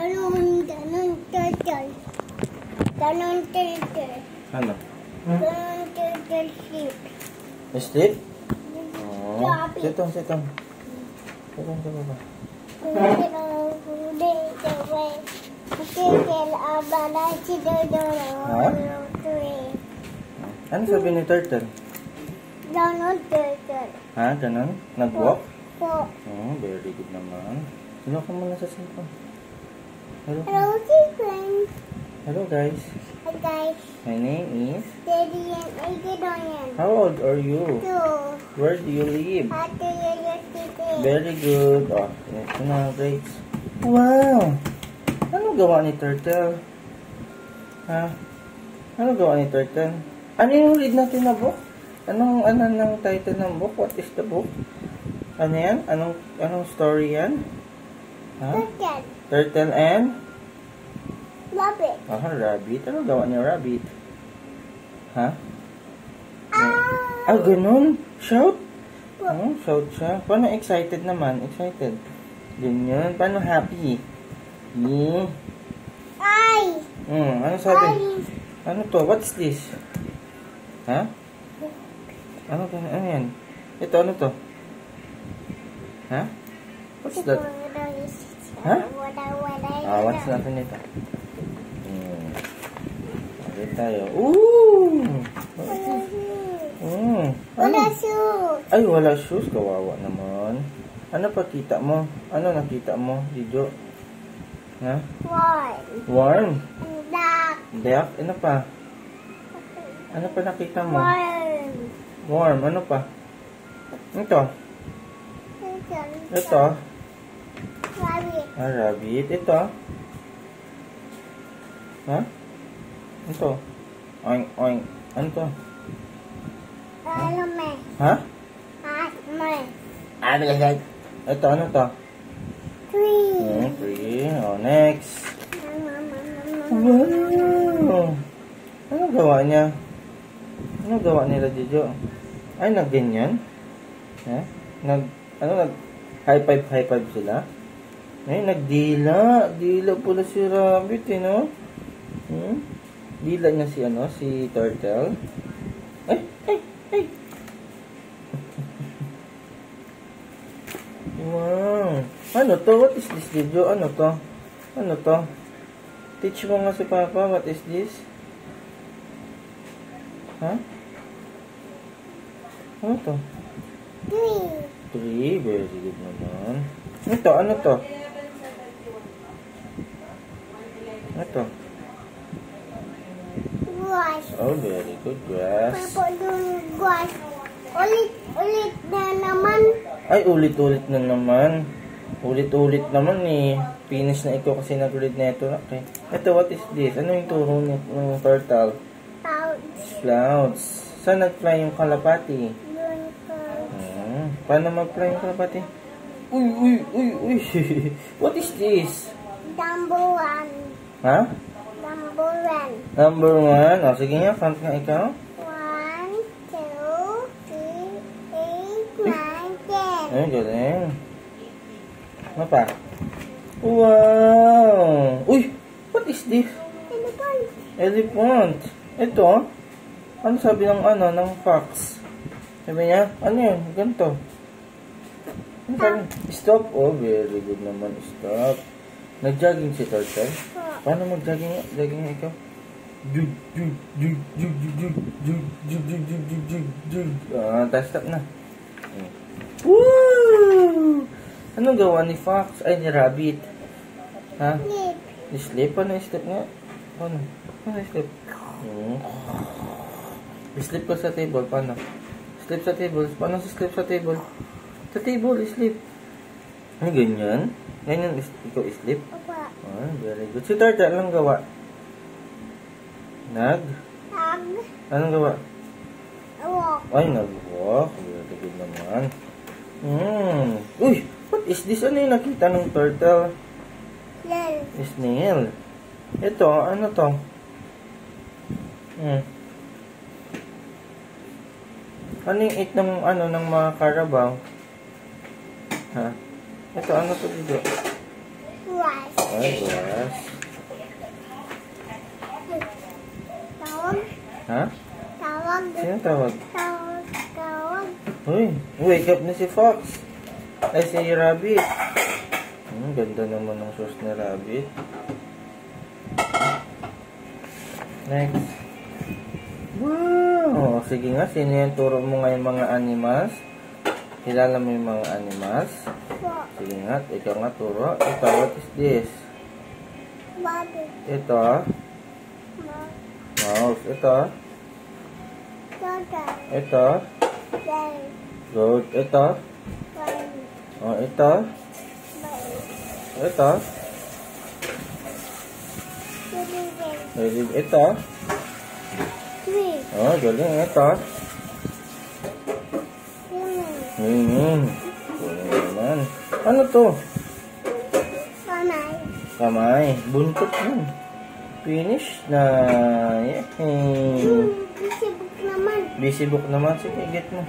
Ganon turtle. Ganon turtle. Ano? Ganon turtle sheep. Sleep? Oh. Sitong. Sitong sa baba. Ha? Ano sabi ni turtle? Ganon turtle. Ha? Ganon? Nag-walk? Po. Oh, very good naman. Sino ka muna sa cellphone? Hello. Hello, friends. Hello guys. Hi guys. My name is Daddy and Aigedoyan. How old are you? 2. Where do you live? How do you use it? Very good. Oh, ito na, grades. Wow! Ano gawa ni turtle? Ha? Ano gawa ni turtle? Ano yung read natin na book? Ano ng title ng book? What is the book? Ano yan? Anong story yan? Ha? Turtle. Turtle and? Rabbit. Rabbit. Ano gawa ni rabbit? Ha? Ah! Ganun? Shout? Oh, shout siya. Paano excited naman? Excited. Ganyan. Paano happy? Ay! Ano sabi? Ano to? What is this? Ha? Ano yan? Ito, ano to? Ha? What's that? Ha? What's natin ito? Okay tayo. Ooh! Wala shoes. Ay, wala shoes. Kawawa naman. Ano pa kita mo? Ano nakita mo, Dijo? Ha? Worm. Duck. Duck? Ano pa? Ano pa nakita mo? Worm. Worm. Ano pa? Ito. Ito. Rabbit. Rabbit. Ito. Ha? Ito. Oink, oink. Ano to? Alame. Ha? Alame. Ano yan? Ito, ano to? Tree. Tree. Oh, next. Wow! Ano gawa niya? Ano gawa nila, Jojo? Ay, nagganyan? Ha? High five sila? Ay, nagdila. Dila pala si rabbit, no? Dila niya si turtle. Ay! Wow! Ano to? What is this, Jojo? Ano to? Teach mo nga si Papa, what is this? Ha? Ano to? Tree. Very good naman. Ito, ano to? Ito. Grass. Oh, very good. Grass. Grass. Ulit na naman. Ay, ulit-ulit na naman. Ulit-ulit naman eh. Finish na ito kasi nag-read na ito. Okay. Ito, what is this? Ano yung turo ng turtle? Clouds. Saan nag-fly yung kalapati? Paano mag-fly yung kalapati? Uy. What is this? Number 1. Ha? Number 1. Number 1. O, sige nga. Count nga ikaw. 1, 2, 3, 8, 9, 10. Ay, galing. Ano pa? Wow! Uy! What is this? Elephant. Ito? Ano sabi ng fox? Sabi niya, ano yun? Ganito. Ano sabi? Stop. Oh, very good naman. Stop. Nag-jogging si turtle? Paano mag-jogging? Jogging nga ikaw? Tapos stop na. Woo! Anong gawa ni fox? Ay, ni rabbit. Ha? Sleep. Paano sleep nga? Paano sleep? Sleep ka sa table. Paano? Sleep sa table. Paano sleep sa table? Sa table, sleep. Ay, ganyan? Ganyan, ikaw sleep? Very good. Si turtle, anong gawa? Anong gawa? Walk. Ay, nag-walk. Very good naman. Uy! What is this? Ano yung nakita ng turtle? Snail. Ito, ano to? Ano yung eat ng mga carabao? Ha? Ito, ano to dito? Rice. Ay, grass. Tawag. Ha? Tawag. Sino tawag? Tawag. Tawag. Uy, wake up na si Fox. Ay, si Rabbit. Ganda naman ng shoes ni Rabbit. Next. Wow! Sige nga, sino yan? Turo mo nga yung mga animals. Kilala mo yung mga animals. Po. Sige nga, ikaw nga turo. Ito, what is this? Bobby. Ito, Mouse. mouse. Ito, Turtle. ito, Bear. goat. Ito, Bunny. oh, ito, Bird. ito, Chicken. ito, Tree. oh, galing. Ito, Human. galing naman. Ano to? Kamay. Kamay. Buntot yun. Finish na. Yay. Busy book naman. Busy book naman. Sige, get mo.